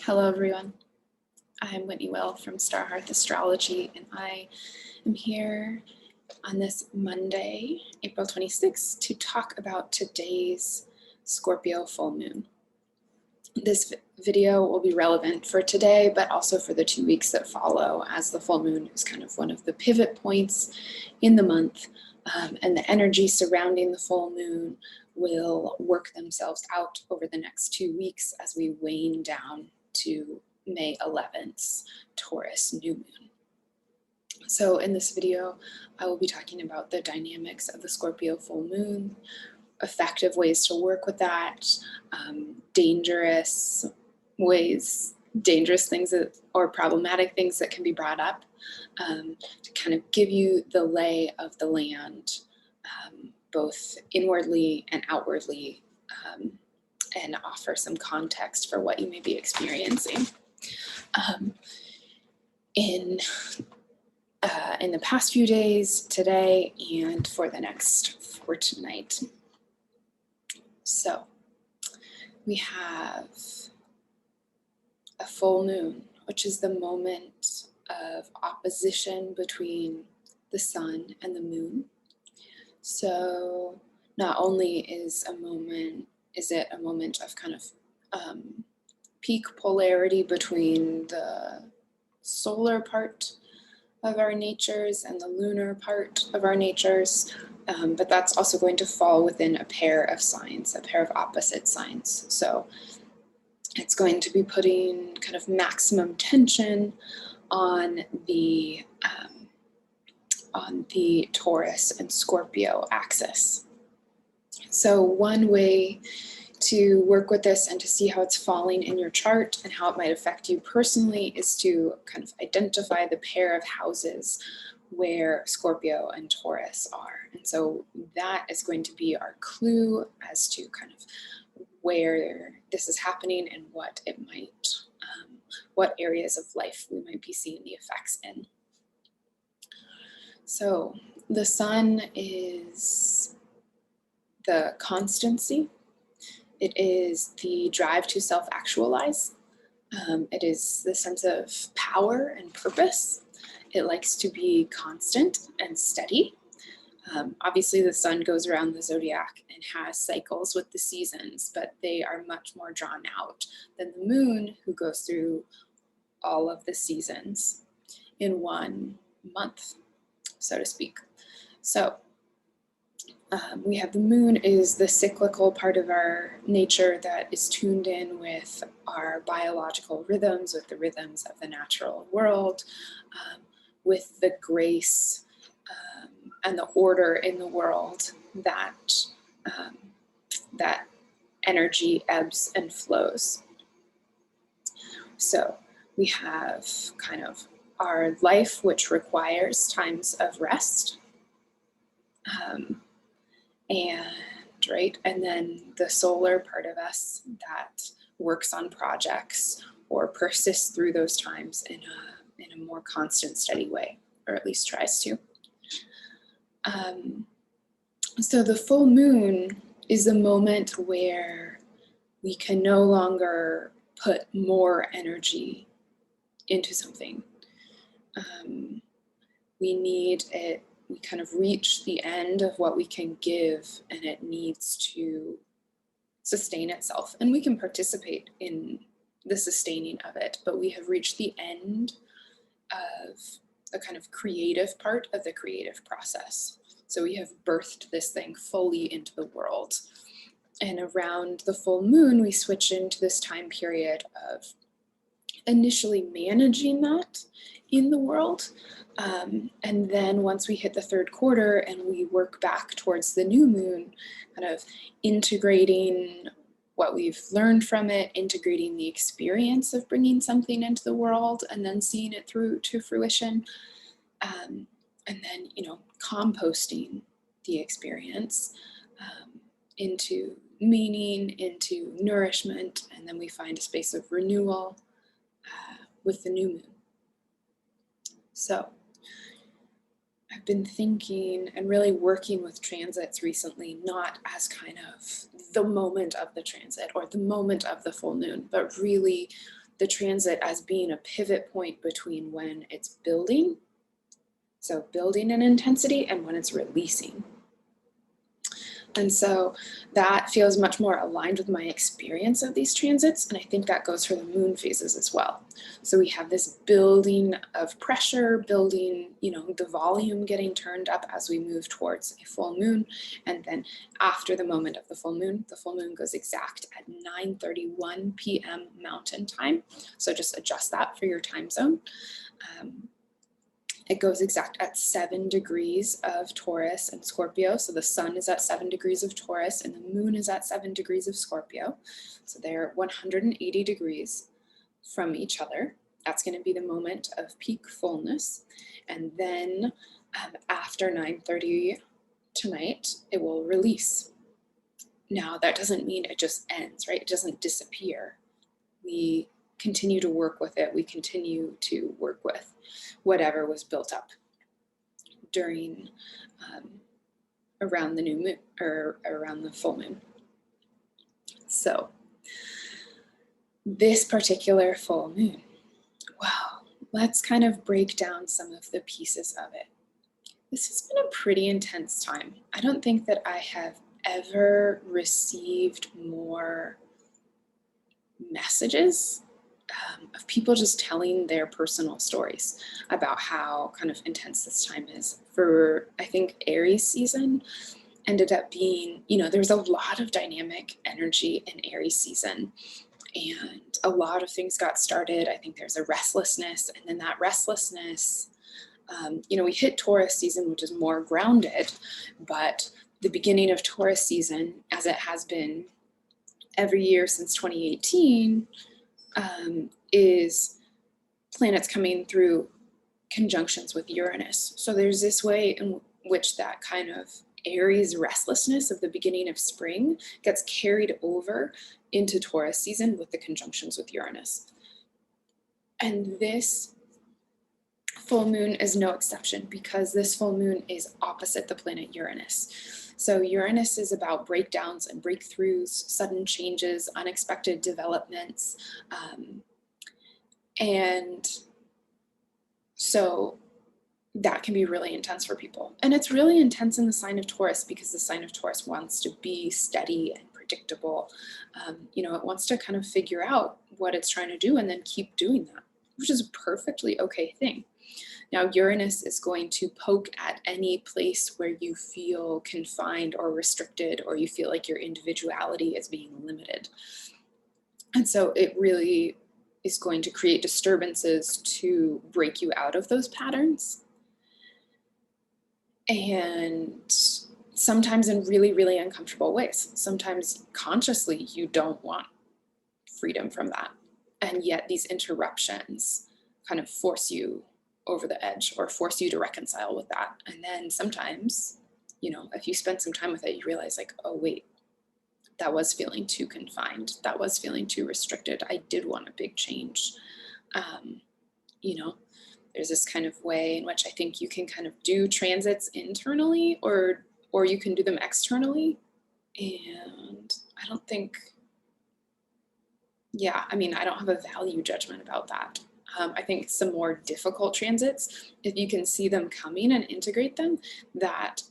Hello, everyone. I'm Whitney Will from Starhearth Astrology, and I am here on this Monday, April 26th, to talk about today's Scorpio full moon. This video will be relevant for today, but also for the 2 weeks that follow, as the full moon is kind of one of the pivot points in the month, and the energy surrounding the full moon will work themselves out over the next 2 weeks as we wane down to May 11th, Taurus new moon. So in this video, I will be talking about the dynamics of the Scorpio full moon, effective ways to work with that, dangerous things or problematic things that can be brought up, to kind of give you the lay of the land, both inwardly and outwardly, and offer some context for what you may be experiencing. In the past few days, today, and for the next fortnight. So we have a full moon, which is the moment of opposition between the sun and the moon. So not only is it a moment of kind of peak polarity between the solar part of our natures and the lunar part of our natures, but that's also going to fall within a pair of signs, a pair of opposite signs. So it's going to be putting kind of maximum tension on the Taurus and Scorpio axis. So one way to work with this and to see how it's falling in your chart and how it might affect you personally is to kind of identify the pair of houses where Scorpio and Taurus are. And so that is going to be our clue as to kind of where this is happening and what it might, what areas of life we might be seeing the effects in. So the sun is the constancy. It is the drive to self-actualize. It is the sense of power and purpose. It likes to be constant and steady. Obviously, the sun goes around the zodiac and has cycles with the seasons, but they are much more drawn out than the moon, who goes through all of the seasons in one month, so to speak. So we have the moon is the cyclical part of our nature that is tuned in with our biological rhythms, with the rhythms of the natural world, with the grace and the order in the world that that energy ebbs and flows. So we have kind of our life, which requires times of rest. And then the solar part of us that works on projects or persists through those times in a more constant, steady way, or at least tries to. So the full moon is a moment where we can no longer put more energy into something. We need it. We kind of reach the end of what we can give, and it needs to sustain itself. And we can participate in the sustaining of it, but we have reached the end of a kind of creative part of the creative process. So we have birthed this thing fully into the world. And around the full moon, we switch into this time period of initially managing that in the world. And then once we hit the third quarter and we work back towards the new moon, kind of integrating what we've learned from it, integrating the experience of bringing something into the world and then seeing it through to fruition. And then, composting the experience into meaning, into nourishment, and then we find a space of renewal with the new moon. So I've been thinking and really working with transits recently, not as kind of the moment of the transit or the moment of the full moon, but really the transit as being a pivot point between when it's building, so building in intensity, and when it's releasing. And so that feels much more aligned with my experience of these transits. And I think that goes for the moon phases as well. So we have this building of pressure, building, the volume getting turned up as we move towards a full moon. And then after the moment of the full moon goes exact at 9:31 p.m. Mountain Time. So just adjust that for your time zone. It goes exact at 7 degrees of Taurus and Scorpio. So the sun is at 7 degrees of Taurus and the moon is at 7 degrees of Scorpio. So they're 180 degrees from each other. That's going to be the moment of peak fullness. And then after 9:30 tonight, it will release. Now, that doesn't mean it just ends, right? It doesn't disappear. We continue to work with it. We continue to work with whatever was built up during around the new moon or around the full moon. So this particular full moon, wow, let's kind of break down some of the pieces of it. This has been a pretty intense time. I don't think that I have ever received more messages of people just telling their personal stories about how kind of intense this time is. For, I think, Aries season ended up being, there's a lot of dynamic energy in Aries season, and a lot of things got started. I think there's a restlessness, and then that restlessness, we hit Taurus season, which is more grounded, but the beginning of Taurus season, as it has been every year since 2018, is planets coming through conjunctions with Uranus. So there's this way in which that kind of Aries restlessness of the beginning of spring gets carried over into Taurus season with the conjunctions with Uranus. And this full moon is no exception, because this full moon is opposite the planet Uranus. So Uranus is about breakdowns and breakthroughs, sudden changes, unexpected developments. And so that can be really intense for people. And it's really intense in the sign of Taurus, because the sign of Taurus wants to be steady and predictable. It wants to kind of figure out what it's trying to do and then keep doing that, which is a perfectly okay thing. Now, Uranus is going to poke at any place where you feel confined or restricted, or you feel like your individuality is being limited. And so it really is going to create disturbances to break you out of those patterns. And sometimes in really, really uncomfortable ways. Sometimes consciously you don't want freedom from that. And yet these interruptions kind of force you over the edge or force you to reconcile with that. And then sometimes, if you spend some time with it, you realize like, oh, wait, that was feeling too confined. That was feeling too restricted. I did want a big change. There's this kind of way in which I think you can kind of do transits internally or you can do them externally. And I don't think, I don't have a value judgment about that. I think some more difficult transits, if you can see them coming and integrate them, that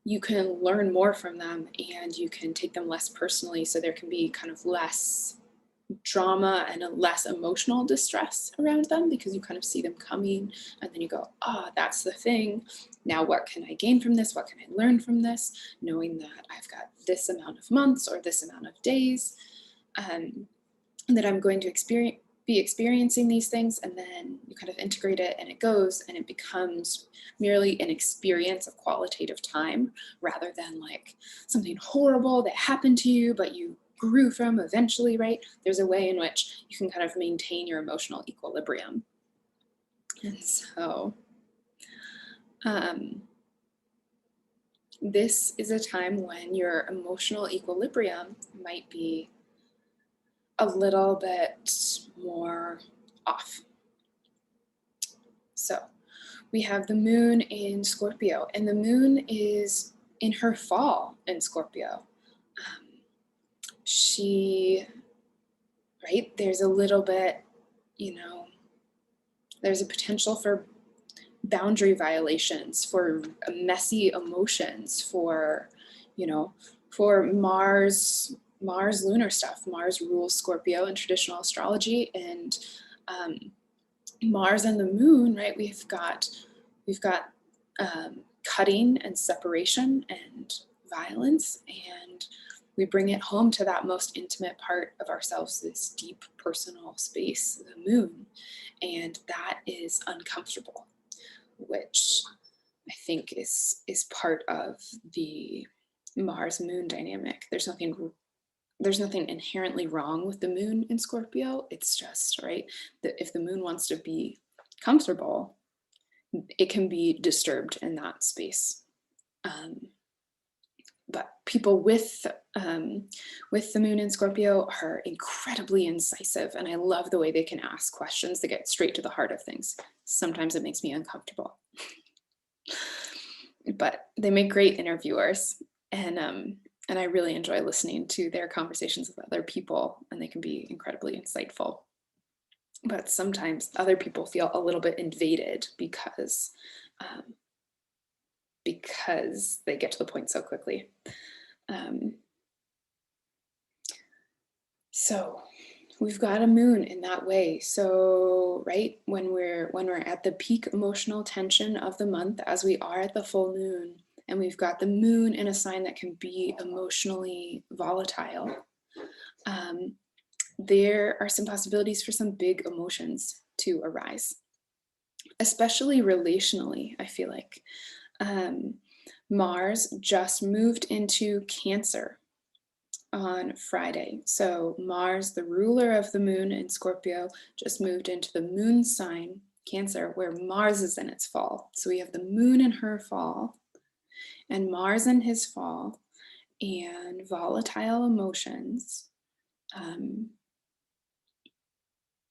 you can learn more from them and you can take them less personally, so there can be kind of less drama and a less emotional distress around them, because you kind of see them coming and then you go, that's the thing. Now what can I gain from this? What can I learn from this? Knowing that I've got this amount of months or this amount of days, and that I'm going to be experiencing these things, and then you kind of integrate it and it goes and it becomes merely an experience of qualitative time rather than like something horrible that happened to you but you grew from eventually, right? There's a way in which you can kind of maintain your emotional equilibrium. And so this is a time when your emotional equilibrium might be a little bit more off. So we have the moon in Scorpio, and the moon is in her fall in Scorpio. She right? There's a little bit, there's a potential for boundary violations, for messy emotions, for, for Mars lunar stuff. Mars rules Scorpio in traditional astrology, and Mars and the moon, right? We've got cutting and separation and violence, and we bring it home to that most intimate part of ourselves, this deep personal space, the moon, and that is uncomfortable, which I think is part of the Mars moon dynamic. There's nothing inherently wrong with the moon in Scorpio. It's just, right, that if the moon wants to be comfortable, it can be disturbed in that space. But people with the moon in Scorpio are incredibly incisive, and I love the way they can ask questions that get straight to the heart of things. Sometimes it makes me uncomfortable, but they make great interviewers, and I really enjoy listening to their conversations with other people, and they can be incredibly insightful. But sometimes other people feel a little bit invaded because they get to the point so quickly. So we've got a moon in that way. So, right, when we're at the peak emotional tension of the month, as we are at the full moon, and we've got the moon in a sign that can be emotionally volatile, there are some possibilities for some big emotions to arise, especially relationally, I feel like. Mars just moved into Cancer on Friday. So Mars, the ruler of the moon in Scorpio, just moved into the moon sign, Cancer, where Mars is in its fall. So we have the moon in her fall and Mars in his fall, and volatile emotions.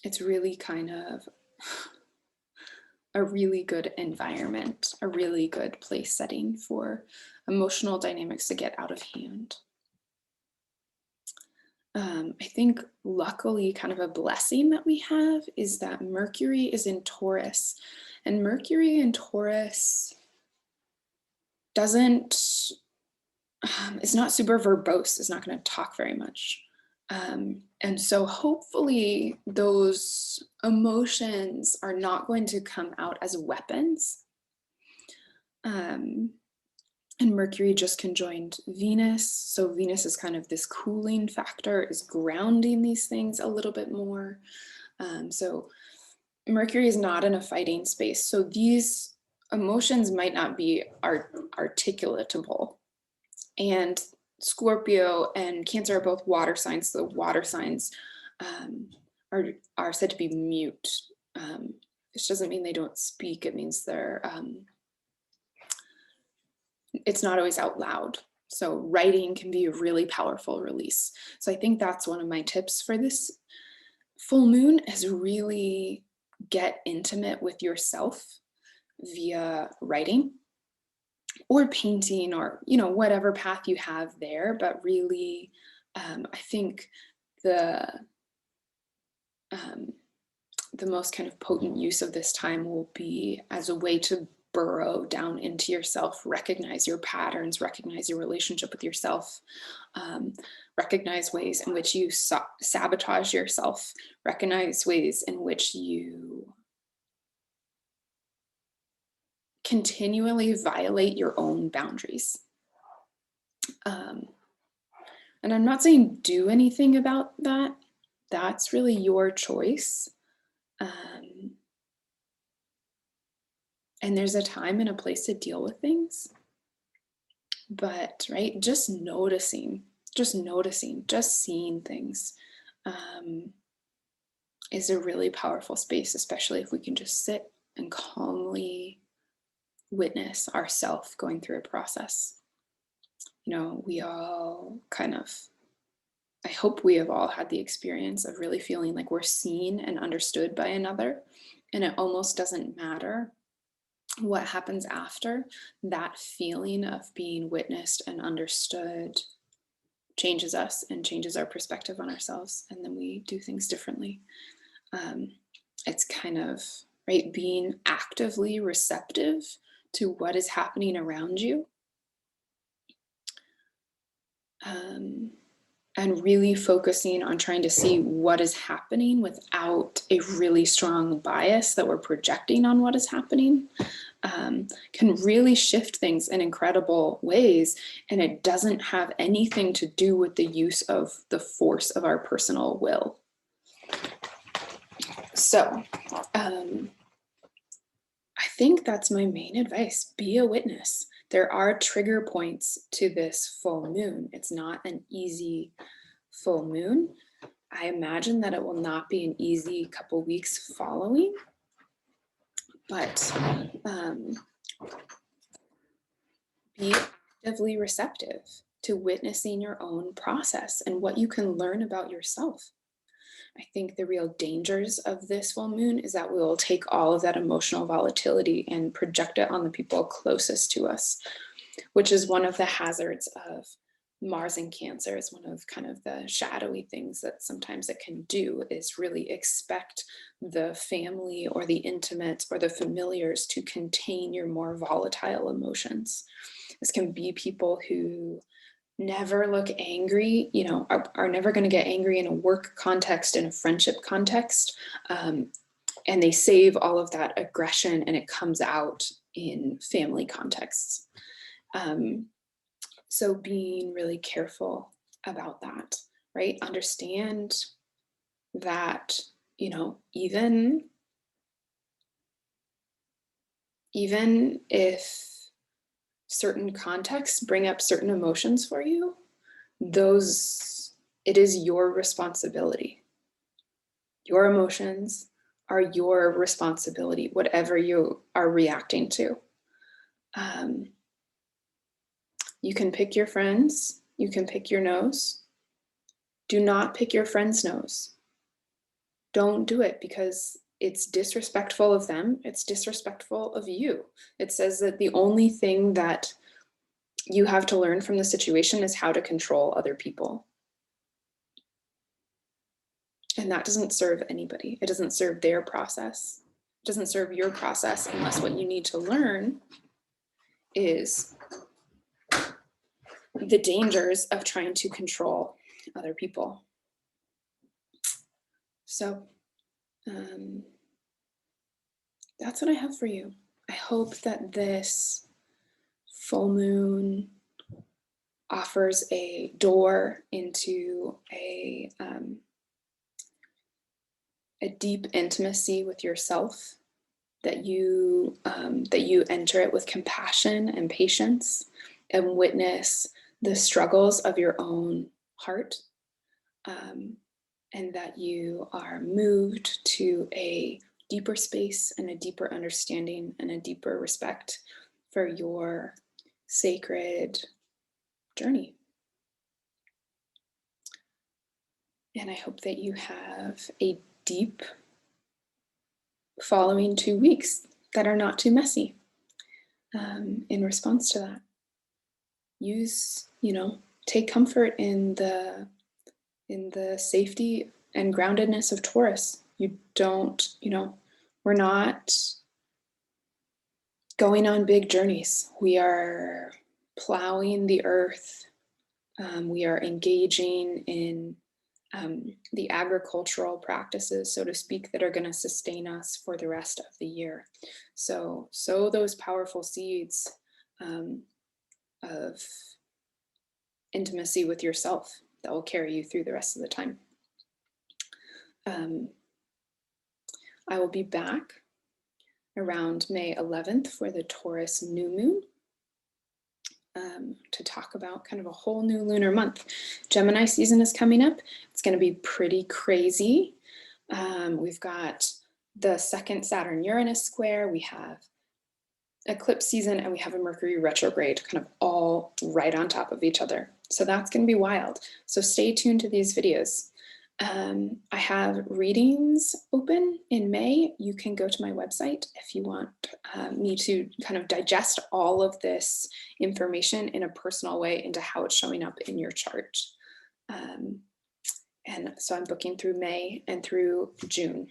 It's really kind of a really good environment, a really good place setting for emotional dynamics to get out of hand. I think luckily kind of a blessing that we have is that Mercury is in Taurus, and Mercury in Taurus it's not super verbose, it's not going to talk very much. And so hopefully those emotions are not going to come out as weapons. And Mercury just conjoined Venus. So Venus is kind of this cooling factor, is grounding these things a little bit more. So Mercury is not in a fighting space. So these emotions might not be articulatable. And Scorpio and Cancer are both water signs. So the water signs are said to be mute, which doesn't mean they don't speak. It means it's not always out loud. So writing can be a really powerful release. So I think that's one of my tips for this full moon, is really get intimate with yourself via writing or painting, or whatever path you have there. But really, I think the most kind of potent use of this time will be as a way to burrow down into yourself, recognize your patterns, recognize your relationship with yourself, recognize ways in which you sabotage yourself, recognize ways in which you continually violate your own boundaries. And I'm not saying do anything about that. That's really your choice. And there's a time and a place to deal with things. But, right, just noticing, just seeing things is a really powerful space, especially if we can just sit and calmly witness ourselves going through a process. We all I hope we have all had the experience of really feeling like we're seen and understood by another, and it almost doesn't matter what happens after. That feeling of being witnessed and understood changes us and changes our perspective on ourselves, and then we do things differently. It's kind of, right, being actively receptive to what is happening around you, and really focusing on trying to see what is happening without a really strong bias that we're projecting on what is happening, can really shift things in incredible ways. And it doesn't have anything to do with the use of the force of our personal will. So I think that's my main advice. Be a witness. There are trigger points to this full moon. It's not an easy full moon. I imagine that it will not be an easy couple weeks following, but be actively receptive to witnessing your own process and what you can learn about yourself. I think the real dangers of this full moon is that we'll take all of that emotional volatility and project it on the people closest to us, which is one of the hazards of Mars in Cancer. Is one of kind of the shadowy things that sometimes it can do, is really expect the family or the intimates or the familiars to contain your more volatile emotions. This can be people who never look angry, are never going to get angry in a work context, in a friendship context. And they save all of that aggression and it comes out in family contexts. So being really careful about that, right? Understand that, even if certain contexts bring up certain emotions for you, it is your responsibility. Your emotions are your responsibility, whatever you are reacting to. You can pick your friends, you can pick your nose. Do not pick your friend's nose. Don't do it, because it's disrespectful of them. It's disrespectful of you. It says that the only thing that you have to learn from the situation is how to control other people. And that doesn't serve anybody. It doesn't serve their process. It doesn't serve your process, unless what you need to learn is the dangers of trying to control other people. So that's what I have for you. I hope that this full moon offers a door into a deep intimacy with yourself, that you enter it with compassion and patience, and witness the struggles of your own heart, and that you are moved to a deeper space and a deeper understanding and a deeper respect for your sacred journey. And I hope that you have a deep following 2 weeks that are not too messy. In response to that, take comfort in the safety and groundedness of Taurus. We're not going on big journeys. We are plowing the earth. We are engaging in the agricultural practices, so to speak, that are going to sustain us for the rest of the year. So sow those powerful seeds of intimacy with yourself that will carry you through the rest of the time. I will be back around May 11th for the Taurus new moon, to talk about kind of a whole new lunar month. Gemini season is coming up. It's going to be pretty crazy. We've got the second Saturn-Uranus square, we have eclipse season, and we have a Mercury retrograde kind of all right on top of each other. So that's going to be wild. So stay tuned to these videos. I have readings open in May. You can go to my website if you want me to kind of digest all of this information in a personal way into how it's showing up in your chart. And so I'm booking through May and through June.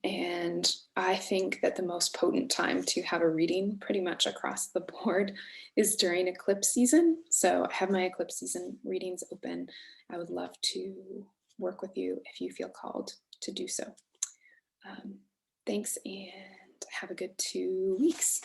And I think that the most potent time to have a reading pretty much across the board is during eclipse season. So I have my eclipse season readings open. I would love to work with you if you feel called to do so. Thanks, and have a good 2 weeks.